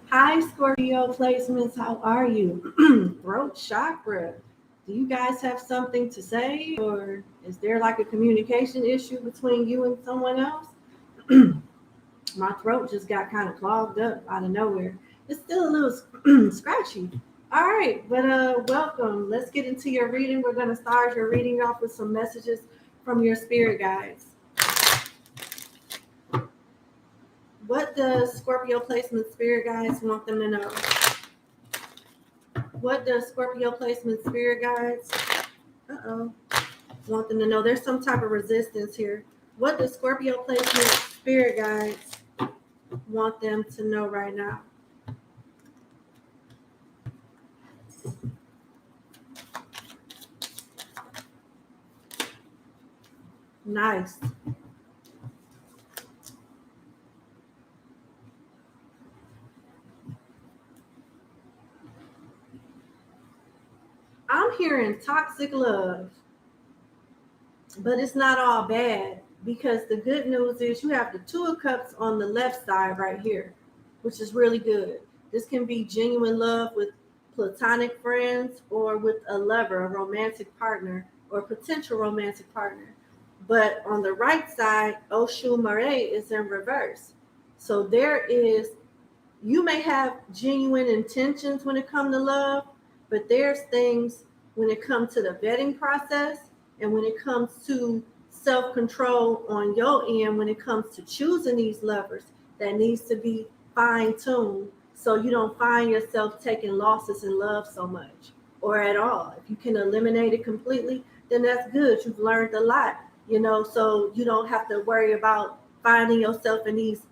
Hi, Scorpio placements. How are you? Throat chakra. Do you guys have something to say, or is there like a communication issue between you and someone else? My throat just got kind of clogged up out of nowhere. It's still a little scratchy. All right, but welcome. Let's get into your reading. We're going to start your reading off with some messages from your spirit guides. What does Scorpio placement spirit guides want them to know? What does Scorpio placement spirit guides want them to know? There's some type of resistance here. What does Scorpio placement spirit guides want them to know right now? Nice. I'm hearing toxic love, but it's not all bad, because the good news is you have the Two of Cups on the left side right here, which is really good. This can be genuine love with platonic friends or with a lover, a romantic partner, or potential romantic partner. But on the right side, Oshu Mare is in reverse. So you may have genuine intentions when it comes to love, but there's things when it comes to the vetting process and when it comes to self-control on your end, when it comes to choosing these lovers, that needs to be fine-tuned so you don't find yourself taking losses in love so much or at all. If you can eliminate it completely, then that's good. You've learned a lot, so you don't have to worry about finding yourself in these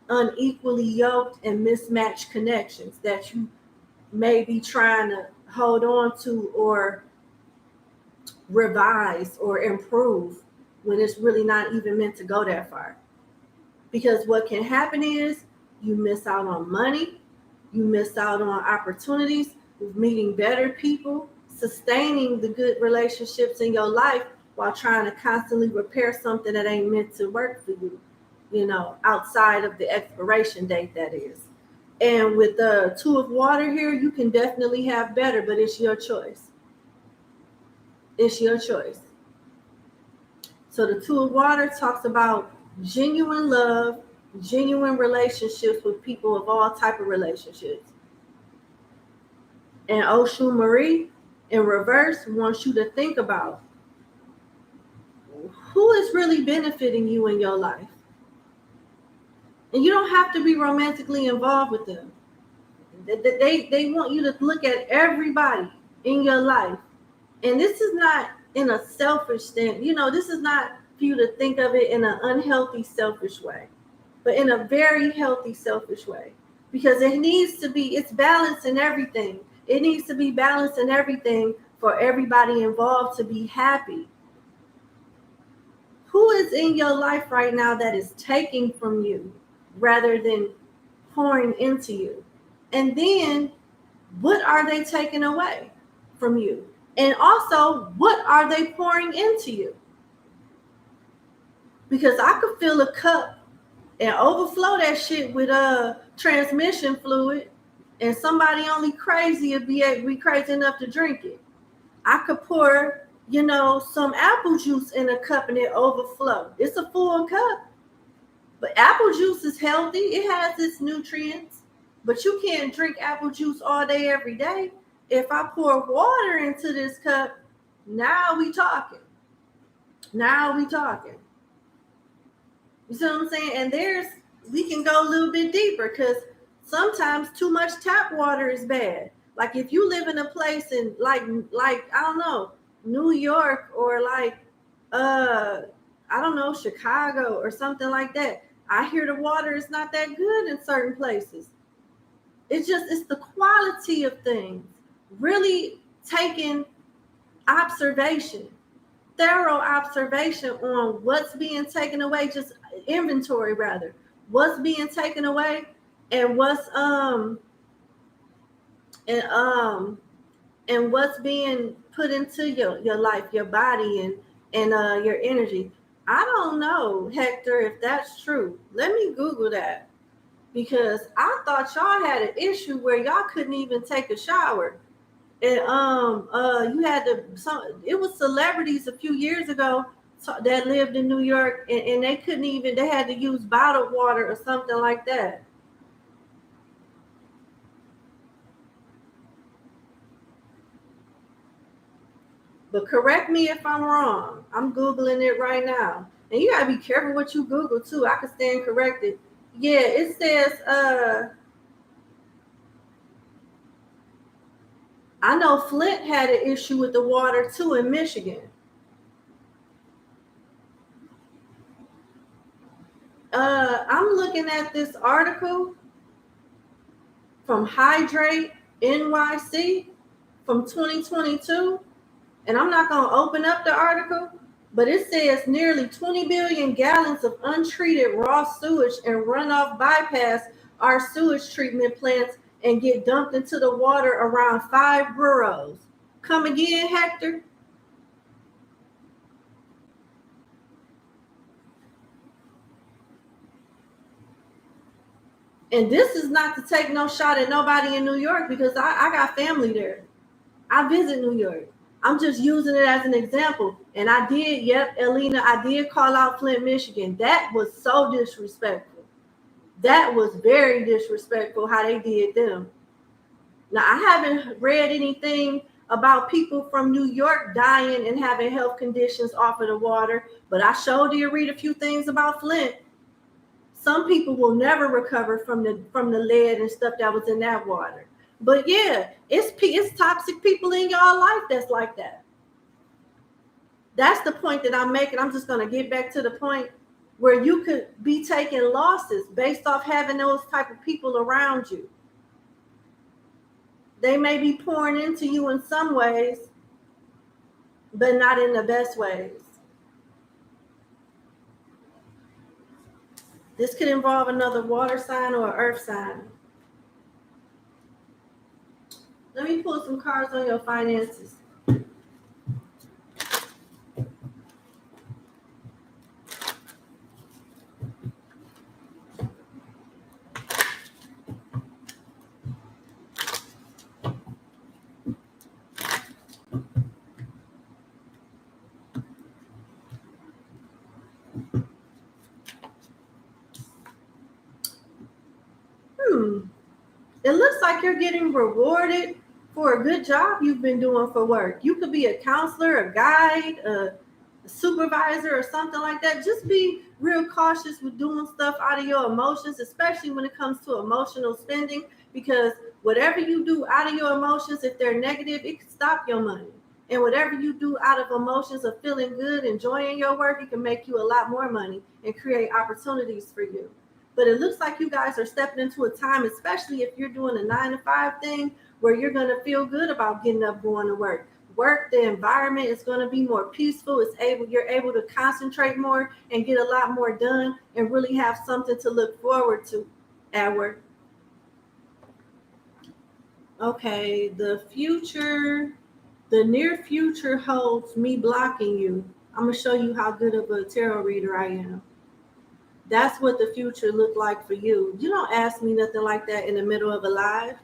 unequally yoked and mismatched connections that you may be trying to hold on to or revise or improve when it's really not even meant to go that far. Because what can happen is you miss out on money, you miss out on opportunities with meeting better people, sustaining the good relationships in your life while trying to constantly repair something that ain't meant to work for you, outside of the expiration date, that is. And with the Two of Water here, you can definitely have better, but it's your choice. It's your choice. So the Two of Water talks about genuine love, genuine relationships with people of all type of relationships. And Oshu Marie in reverse wants you to think about who is really benefiting you in your life. And you don't have to be romantically involved with them. They want you to look at everybody in your life. And this is not in a selfish stand. This is not for you to think of it in an unhealthy, selfish way, but in a very healthy, selfish way. Because it's balance in everything. It needs to be balanced in everything for everybody involved to be happy. Who is in your life right now that is taking from you rather than pouring into you? And then what are they taking away from you? And also, what are they pouring into you? Because I could fill a cup and overflow that shit with transmission fluid, and somebody only crazy would be crazy enough to drink it. I could pour, some apple juice in a cup and it overflow. It's a full cup. But apple juice is healthy. It has its nutrients. But you can't drink apple juice all day, every day. If I pour water into this cup, now we talking. You see what I'm saying? And we can go a little bit deeper, because sometimes too much tap water is bad. Like if you live in a place in like I don't know, New York, or like I don't know, Chicago or something like that. I hear the water is not that good in certain places. It's the quality of things. Really taking thorough observation on what's being taken away, just inventory rather. What's being taken away and what's what's being put into your life, your body, and your energy. I don't know, Hector, if that's true. Let me Google that, because I thought y'all had an issue where y'all couldn't even take a shower. And you had it was celebrities a few years ago that lived in New York, and they couldn't even, they had to use bottled water or something like that. But correct me if I'm wrong. I'm Googling it right now. And you gotta be careful what you Google too. I could stand corrected. Yeah, it says I know Flint had an issue with the water too in Michigan. I'm looking at this article from Hydrate NYC from 2022, and I'm not going to open up the article, but it says nearly 20 billion gallons of untreated raw sewage and runoff bypass our sewage treatment plants and get dumped into the water around 5 boroughs. Come again, Hector? And this is not to take no shot at nobody in New York, because I got family there. I visit New York. I'm just using it as an example. And I did, yep, Elena, I did call out Flint, Michigan. That was so disrespectful. That was very disrespectful how they did them. Now, I haven't read anything about people from New York dying and having health conditions off of the water, but I sure did read a few things about Flint. Some people will never recover from the lead and stuff that was in that water. But yeah, it's toxic people in y'all life that's like that. That's the point that I'm making. I'm just going to get back to the point where you could be taking losses based off having those type of people around you. They may be pouring into you in some ways, but not in the best ways. This could involve another water sign or earth sign. Let me pull some cards on your finances. It looks like you're getting rewarded for a good job you've been doing for work. You could be a counselor, a guide, a supervisor, or something like that. Just be real cautious with doing stuff out of your emotions, especially when it comes to emotional spending, because whatever you do out of your emotions, if they're negative, it can stop your money. And whatever you do out of emotions of feeling good, enjoying your work, it can make you a lot more money and create opportunities for you. But it looks like you guys are stepping into a time, especially if you're doing a 9-to-5 thing, where you're going to feel good about getting up, going to work. The environment is going to be more peaceful. You're able to concentrate more and get a lot more done and really have something to look forward to at work. Okay, the near future holds me blocking you. I'm going to show you how good of a tarot reader I am. That's what the future looked like for you. You don't ask me nothing like that in the middle of a live.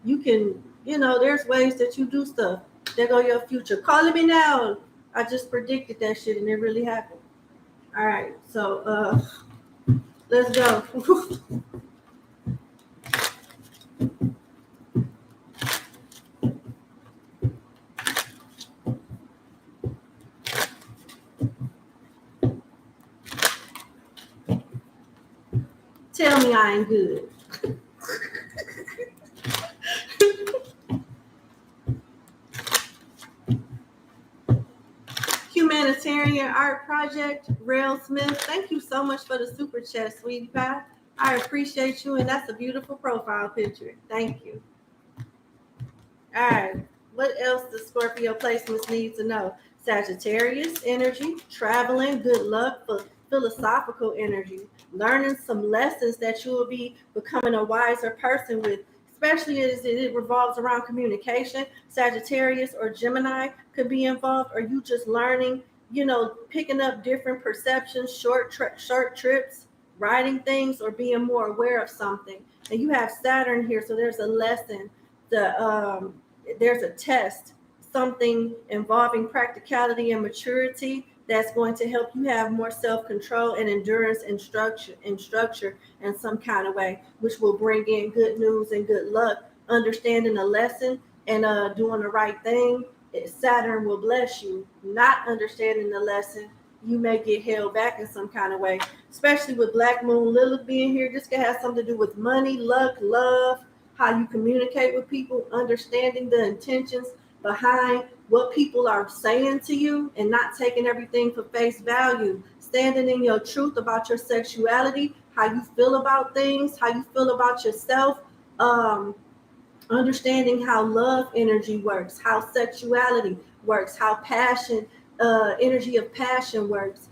You can, there's ways that you do stuff. There go your future. Calling me now. I just predicted that shit and it really happened. All right, so let's go. Tell me I ain't good. Humanitarian Art Project, Rail Smith. Thank you so much for the super chat, sweetie pie. I appreciate you, and that's a beautiful profile picture. Thank you. All right. What else does Scorpio placements need to know? Sagittarius energy, traveling, good luck, for philosophical energy, learning some lessons that you will be becoming a wiser person with, especially as it revolves around communication. Sagittarius or Gemini could be involved, or you just learning picking up different perceptions, short trips, writing things, or being more aware of something. And you have Saturn here, so there's a lesson. There's a test, something involving practicality and maturity that's going to help you have more self-control and endurance and structure in some kind of way, which will bring in good news and good luck. Understanding a lesson and doing the right thing, Saturn will bless you. Not understanding the lesson, you may get held back in some kind of way, especially with Black Moon Lilith being here. This could have something to do with money, luck, love, how you communicate with people, understanding the intentions behind what people are saying to you and not taking everything for face value, standing in your truth about your sexuality, how you feel about things, how you feel about yourself, understanding how love energy works, how sexuality works, how passion, energy of passion works.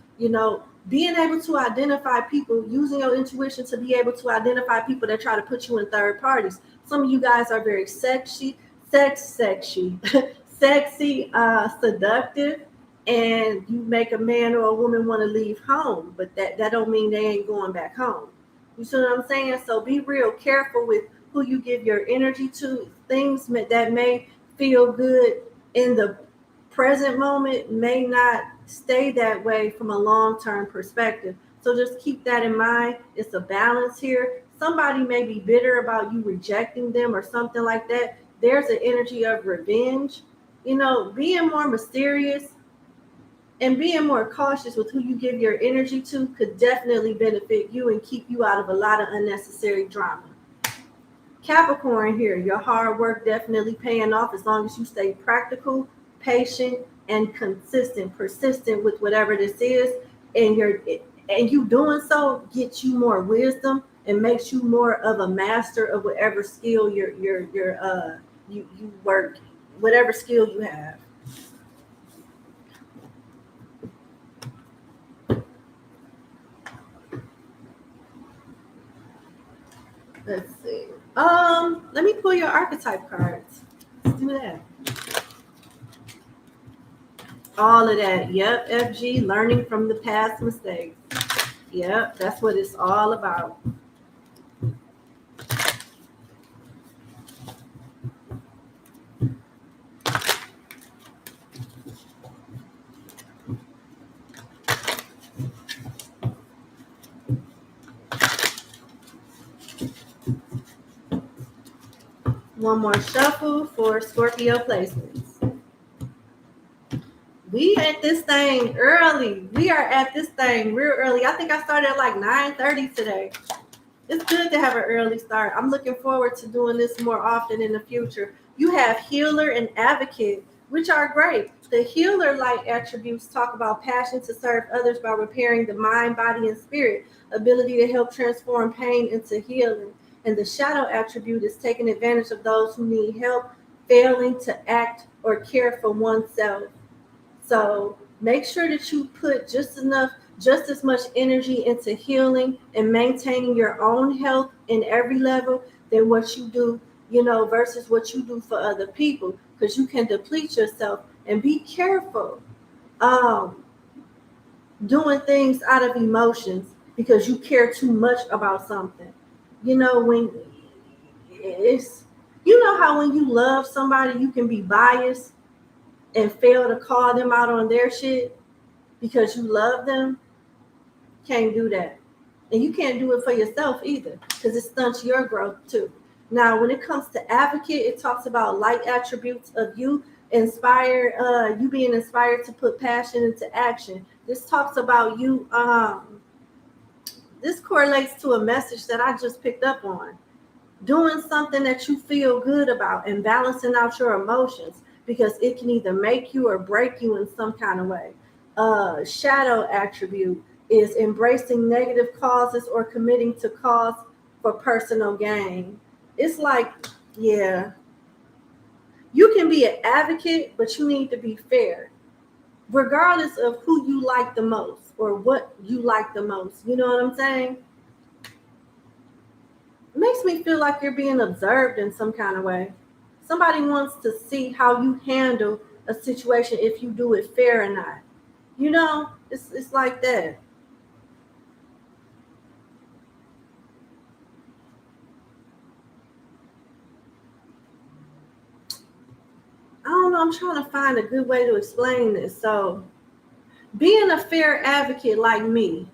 Being able to identify people, using your intuition to be able to identify people that try to put you in third parties. Some of you guys are very sexy, seductive, and you make a man or a woman want to leave home, but that don't mean they ain't going back home. You see what I'm saying? So be real careful with who you give your energy to. Things that may feel good in the present moment may not stay that way from a long-term perspective. So just keep that in mind. It's a balance here. Somebody may be bitter about you rejecting them or something like that. There's an energy of revenge. Being more mysterious and being more cautious with who you give your energy to could definitely benefit you and keep you out of a lot of unnecessary drama. Capricorn here, your hard work definitely paying off as long as you stay practical, patient, and persistent with whatever this is, and you doing so gets you more wisdom and makes you more of a master of whatever skill you work, whatever skill you have. Let's see. Let me pull your archetype cards. Let's do that. All of that. Yep, FG, learning from the past mistakes. Yep, that's what it's all about. One more shuffle for Scorpio placements. We at this thing early. We are at this thing real early. I think I started at like 9:30 today. It's good to have an early start. I'm looking forward to doing this more often in the future. You have healer and advocate, which are great. The healer light attributes talk about passion to serve others by repairing the mind, body, and spirit, ability to help transform pain into healing. And the shadow attribute is taking advantage of those who need help, failing to act or care for oneself. So make sure that you put just as much energy into healing and maintaining your own health in every level than what you do, versus what you do for other people, because you can deplete yourself. And be careful doing things out of emotions because you care too much about something. When it's, how when you love somebody, you can be biased and fail to call them out on their shit because you love them. Can't do that. And you can't do it for yourself either, because it stunts your growth too. Now, when it comes to advocate, it talks about light attributes of you you being inspired to put passion into action. This talks about you. This correlates to a message that I just picked up on. Doing something that you feel good about and balancing out your emotions, because it can either make you or break you in some kind of way. Shadow attribute is embracing negative causes or committing to cause for personal gain. It's like, yeah, you can be an advocate, but you need to be fair, regardless of who you like the most or what you like the most. You know what I'm saying? It makes me feel like you're being observed in some kind of way. Somebody wants to see how you handle a situation, if you do it fair or not. You know, it's like that. I don't know. I'm trying to find a good way to explain this. So, being a fair advocate like me,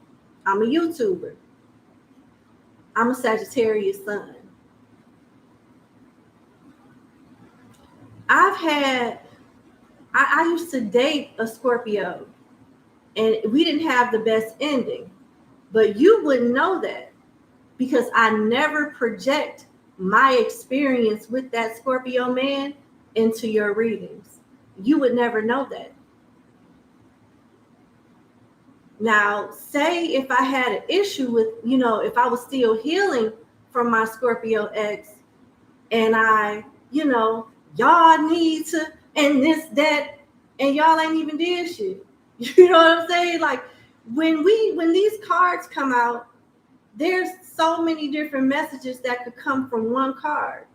I'm a YouTuber. I'm a Sagittarius sun. I used to date a Scorpio, and we didn't have the best ending. But you wouldn't know that because I never project my experience with that Scorpio man into your readings. You would never know that. Now, say if I had an issue with, if I was still healing from my Scorpio ex, and y'all need to, and this, that, and y'all ain't even did shit. You know what I'm saying? Like when these cards come out, there's so many different messages that could come from one card.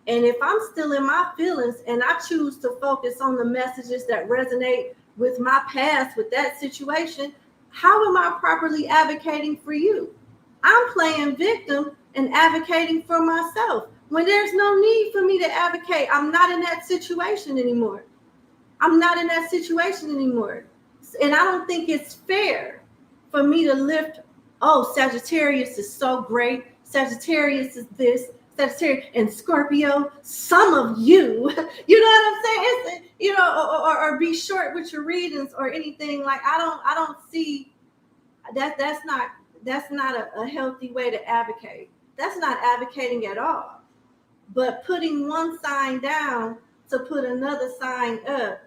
And if I'm still in my feelings and I choose to focus on the messages that resonate with my past, with that situation, how am I properly advocating for you? I'm playing victim and advocating for myself when there's no need for me to advocate. I'm not in that situation anymore. And I don't think it's fair for me to lift, oh, Sagittarius is so great. Sagittarius is this, Sagittarius and Scorpio, some of you, you know what I'm saying? It's, or be short with your readings or anything. Like I don't see that. That's not a healthy way to advocate. That's not advocating at all. But putting one sign down to put another sign up,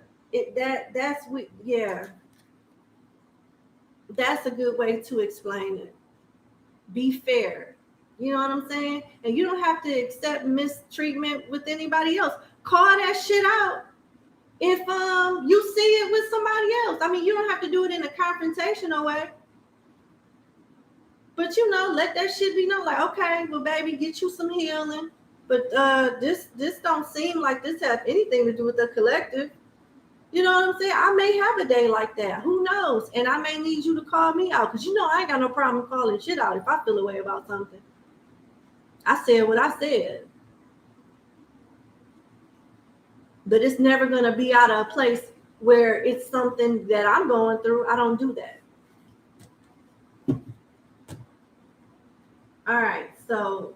that's a good way to explain it. Be fair. You know what I'm saying? And you don't have to accept mistreatment with anybody else. Call that shit out if you see it with somebody else. I mean, you don't have to do it in a confrontational way. But let that shit be known. Like, okay, well, baby, get you some healing. But this don't seem like this has anything to do with the collective. You know what I'm saying? I may have a day like that. Who knows? And I may need you to call me out because I ain't got no problem calling shit out if I feel a way about something. I said what I said. But it's never going to be out of a place where it's something that I'm going through. I don't do that. All right. So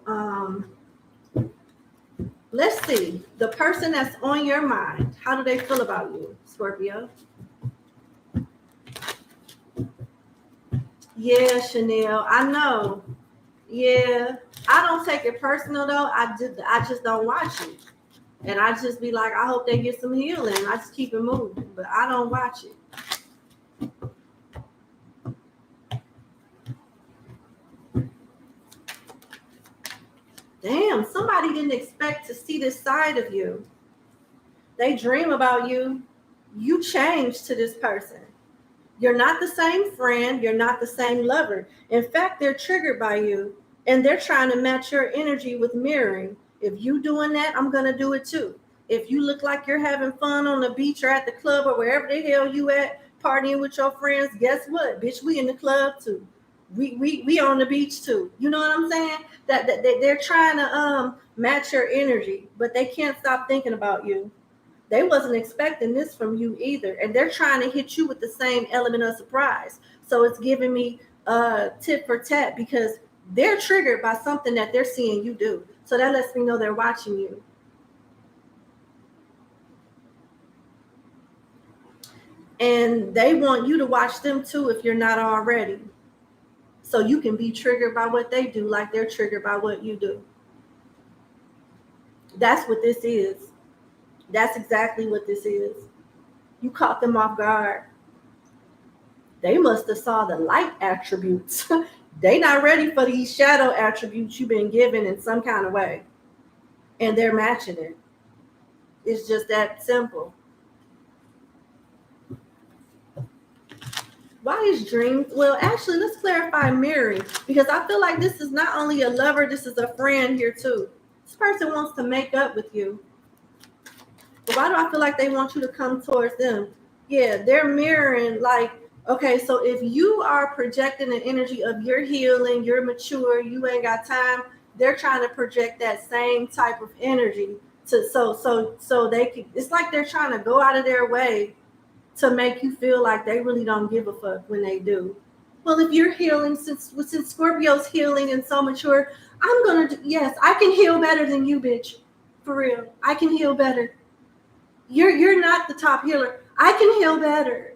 let's see. The person that's on your mind, how do they feel about you, Scorpio? Yeah, Chanel, I know. Yeah, I don't take it personal though. I just don't watch it, and I just be like, I hope they get some healing. I just keep it moving, but I don't watch it. Damn, somebody didn't expect to see this side of you. They dream about you. You change to this person. You're not the same friend. You're not the same lover. In fact, they're triggered by you, and they're trying to match your energy with mirroring. If you doing that, I'm going to do it too. If you look like you're having fun on the beach or at the club or wherever the hell you at, partying with your friends, guess what? Bitch, we in the club too. We on the beach too. You know what I'm saying? That they're trying to match your energy, but they can't stop thinking about you. They wasn't expecting this from you either. And they're trying to hit you with the same element of surprise. So it's giving me tit for tat because they're triggered by something that they're seeing you do. So that lets me know they're watching you. And they want you to watch them too if you're not already. So you can be triggered by what they do like they're triggered by what you do. That's what this is. That's exactly what this is. You caught them off guard. They must have saw the light attributes. They not ready for these shadow attributes you've been given in some kind of way. And they're matching it. It's just that simple. Why is dreams? Well, actually, let's clarify mirroring because I feel like this is not only a lover, this is a friend here too. This person wants to make up with you. But why do I feel like they want you to come towards them? Yeah, they're mirroring like, Okay, so if you are projecting an energy of you're healing, you're mature, you ain't got time, they're trying to project that same type of energy to so they can, it's like they're trying to go out of their way to make you feel like they really don't give a fuck when they do. Well, if you're healing, since Scorpio's healing and so mature, I'm gonna do, yes, I can heal better than you, bitch. For real. I can heal better. You're not the top healer. I can heal better.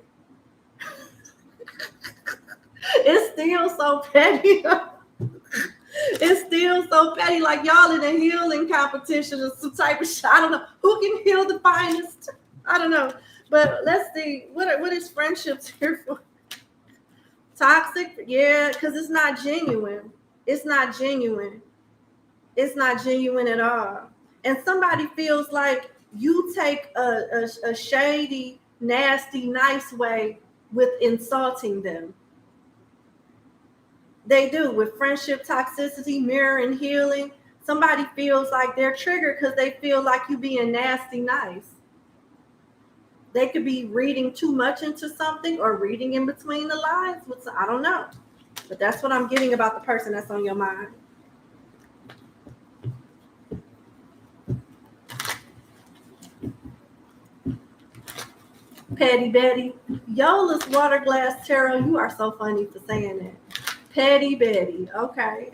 It's still so petty. It's still so petty. Like y'all in a healing competition or some type of shit. I don't know who can heal the finest. I don't know. But let's see. What is friendships here for? Toxic? Yeah, because it's not genuine. It's not genuine. It's not genuine at all. And somebody feels like you take a shady, nasty, nice way with insulting them. They do with friendship toxicity, mirror and healing. Somebody feels like they're triggered because they feel like you being nasty nice. They could be reading too much into something or reading in between the lines. I don't know. But that's what I'm getting about the person that's on your mind. Petty Betty. Yola's Water Glass Tarot. You are so funny for saying that. Petty Betty. Okay.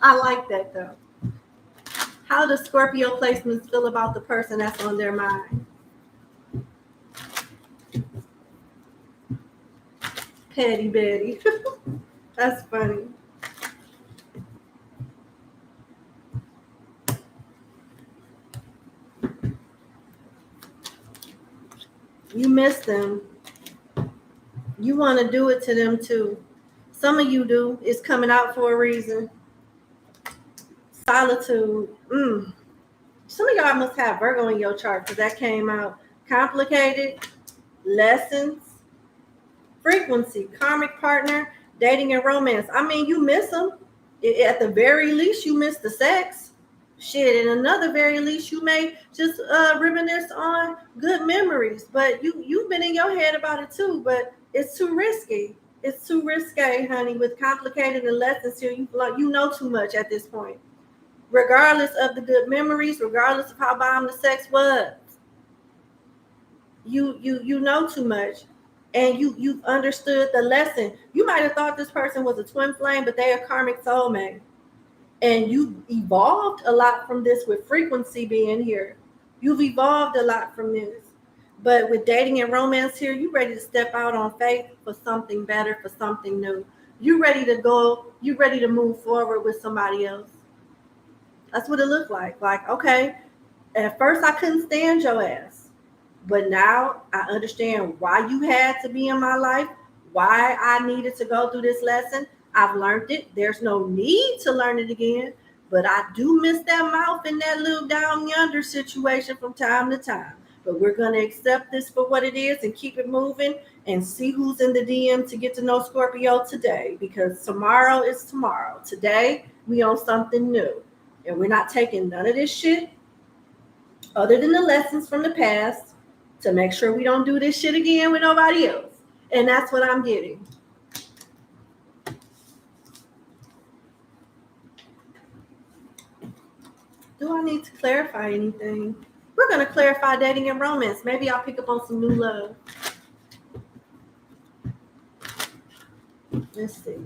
I like that though. How does Scorpio placements feel about the person that's on their mind? Petty Betty. That's funny. You miss them. You want to do it to them too. Some of you do. It's coming out for a reason. Solitude. Some of y'all must have Virgo in your chart because that came out. Complicated. Lessons. Frequency. Karmic partner. Dating and romance. I mean, you miss them. At the very least, you miss the sex. Shit, and another very least, you may just reminisce on good memories. But you've been in your head about it too. But it's too risky. It's too risque, honey. With complicated and lessons here, you know too much at this point. Regardless of the good memories, regardless of how bomb the sex was, you know too much, and you've understood the lesson. You might have thought this person was a twin flame, but they are karmic soulmate. And you evolved a lot from this with frequency being here. You've evolved a lot from this. But with dating and romance here, you ready to step out on faith for something better, for something new. You ready to go, you ready to move forward with somebody else. That's what it looked like. Like, okay, at first I couldn't stand your ass. But now I understand why you had to be in my life, why I needed to go through this lesson. I've learned it. There's no need to learn it again, but I do miss that mouth and that little down yonder situation from time to time. But we're going to accept this for what it is and keep it moving and see who's in the DM to get to know Scorpio today, because tomorrow is tomorrow. Today, we on something new, and we're not taking none of this shit other than the lessons from the past to make sure we don't do this shit again with nobody else. And that's what I'm getting. Do I need to clarify anything? We're going to clarify dating and romance. Maybe I'll pick up on some new love. Let's see.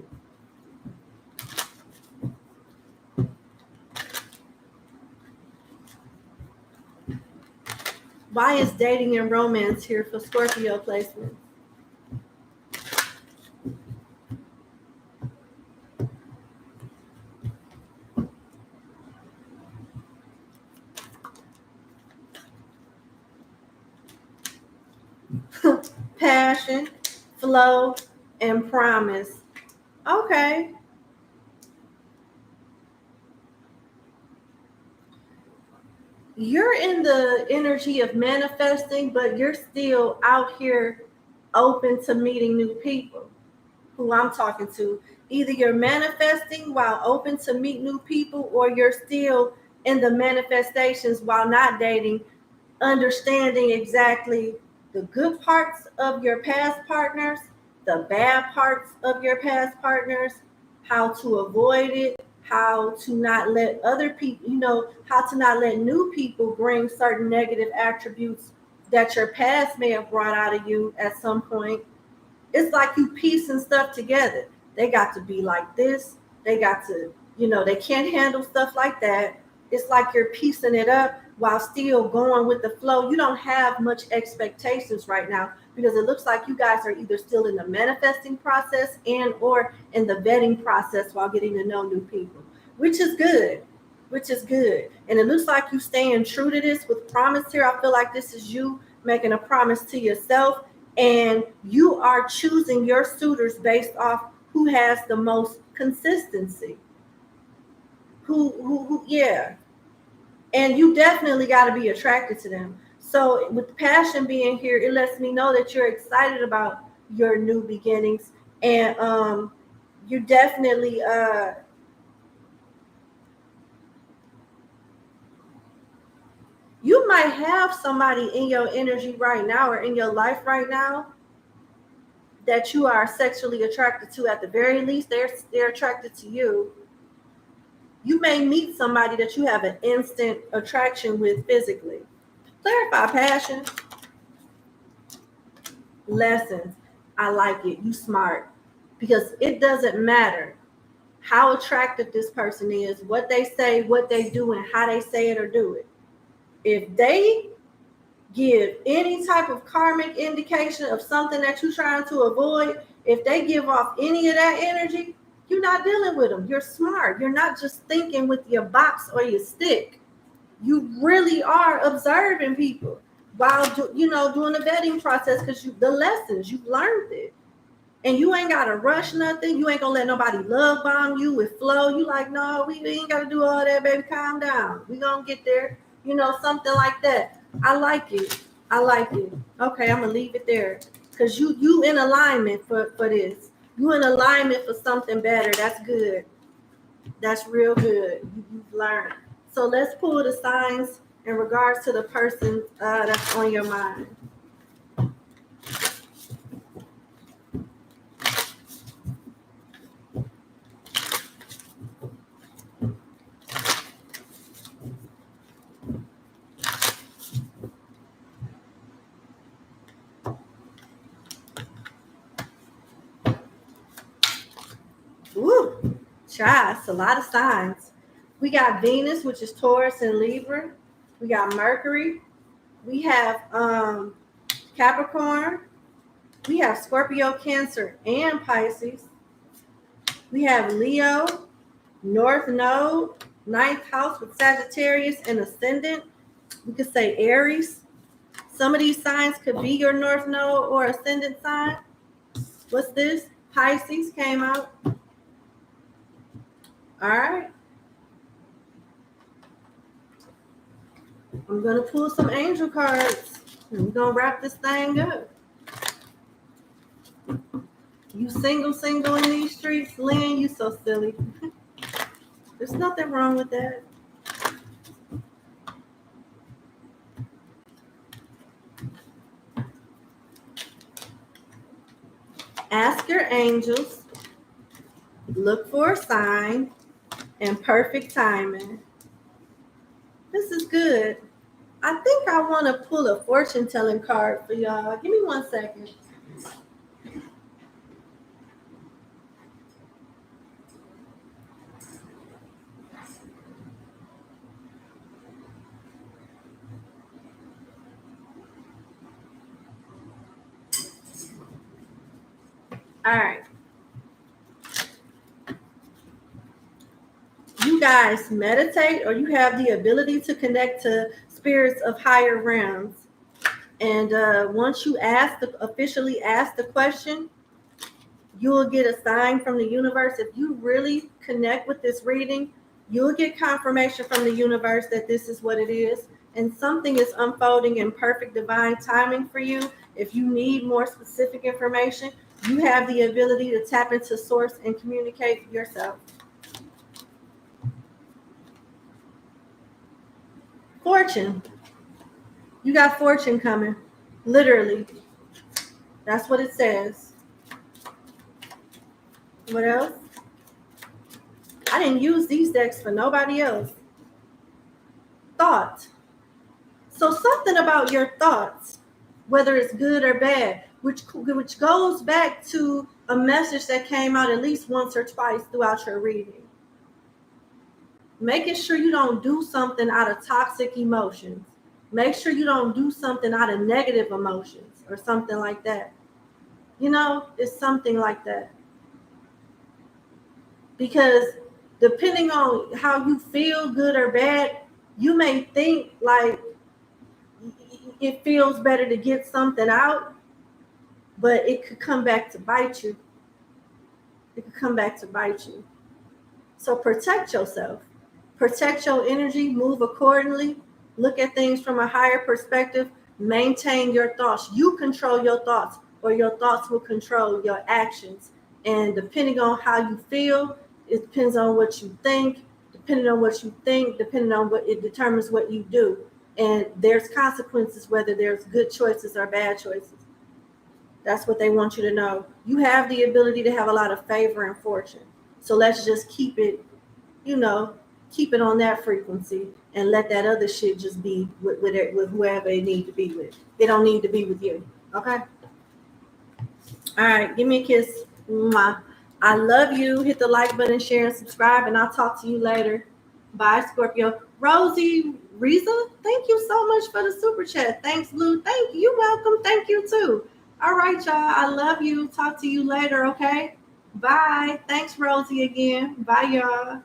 Why is dating and romance here for Scorpio placement? Passion, flow, and promise. Okay. You're in the energy of manifesting, but you're still out here open to meeting new people. Who I'm talking to. Either you're manifesting while open to meet new people, or you're still in the manifestations while not dating, understanding exactly the good parts of your past partners the bad parts of your past partners, how to avoid it, how to not let other people, how to not let new people bring certain negative attributes that your past may have brought out of you at some point. It's like you piecing stuff together. They got to be like this. They got to, they can't handle stuff like that. It's like you're piecing it up while still going with the flow. You don't have much expectations right now because it looks like you guys are either still in the manifesting process and or in the vetting process while getting to know new people, which is good. And it looks like you staying true to this with promise here. I feel like this is you making a promise to yourself, and you are choosing your suitors based off who has the most consistency. Yeah. And you definitely got to be attracted to them. So with passion being here, it lets me know that you're excited about your new beginnings, and you definitely you might have somebody in your energy right now or in your life right now that you are sexually attracted to. At the very least, they're attracted to you. You may meet somebody that you have an instant attraction with physically. Clarify passion. Lessons. I like it. You smart. Because it doesn't matter how attractive this person is, what they say, what they do, and how they say it or do it. If they give any type of karmic indication of something that you're trying to avoid, if they give off any of that energy, you're not dealing with them. You're smart. You're not just thinking with your box or your stick. You really are observing people while doing the vetting process, because the lessons you've learned it, and you ain't gotta rush nothing. You ain't gonna let nobody love bomb you with flow. You like, no, we ain't gotta do all that, baby. Calm down. We gonna get there. Something like that. I like it. Okay, I'm gonna leave it there because you in alignment for this. You in alignment for something better. That's good. That's real good. You've learned. So let's pull the signs in regards to the person that's on your mind. Woo, child, it's a lot of signs. We got Venus, which is Taurus and Libra. We got Mercury. We have Capricorn. We have Scorpio, Cancer, and Pisces. We have Leo, North Node, ninth house with Sagittarius and Ascendant. We could say Aries. Some of these signs could be your North Node or Ascendant sign. What's this? Pisces came out. All right. I'm going to pull some angel cards. And we're going to wrap this thing up. You single in these streets, Lynn, you so silly. There's nothing wrong with that. Ask your angels, look for a sign, and perfect timing. This is good. I think I want to pull a fortune telling card for y'all. Give me 1 second. All right. You guys meditate, or you have the ability to connect to spirits of higher realms. And once you officially ask the question, you will get a sign from the universe. If you really connect with this reading, you'll get confirmation from the universe that this is what it is. And something is unfolding in perfect divine timing for you. If you need more specific information, you have the ability to tap into source and communicate yourself. Fortune. You got fortune coming. Literally. That's what it says. What else? I didn't use these decks for nobody else. Thought. So something about your thoughts, whether it's good or bad, which goes back to a message that came out at least once or twice throughout your reading. Making sure you don't do something out of toxic emotions. Make sure you don't do something out of negative emotions or something like that. You know, it's something like that. Because depending on how you feel, good or bad, you may think like it feels better to get something out, but it could come back to bite you. It could come back to bite you. So protect yourself. Protect your energy, move accordingly, look at things from a higher perspective, maintain your thoughts. You control your thoughts, or your thoughts will control your actions. And depending on how you feel, it depends on what you think. Depending on what you think, depending on what it determines what you do. And there's consequences, whether there's good choices or bad choices. That's what they want you to know. You have the ability to have a lot of favor and fortune. So let's just keep it, you know, keep it on that frequency and let that other shit just be with whoever it need to be with. They don't need to be with you. Okay? All right. Give me a kiss. Mwah. I love you. Hit the like button, share, and subscribe, and I'll talk to you later. Bye, Scorpio. Rosie Reza, thank you so much for the super chat. Thanks, Blue. Thank you. You're welcome. Thank you, too. All right, y'all. I love you. Talk to you later, okay? Bye. Thanks, Rosie, again. Bye, y'all.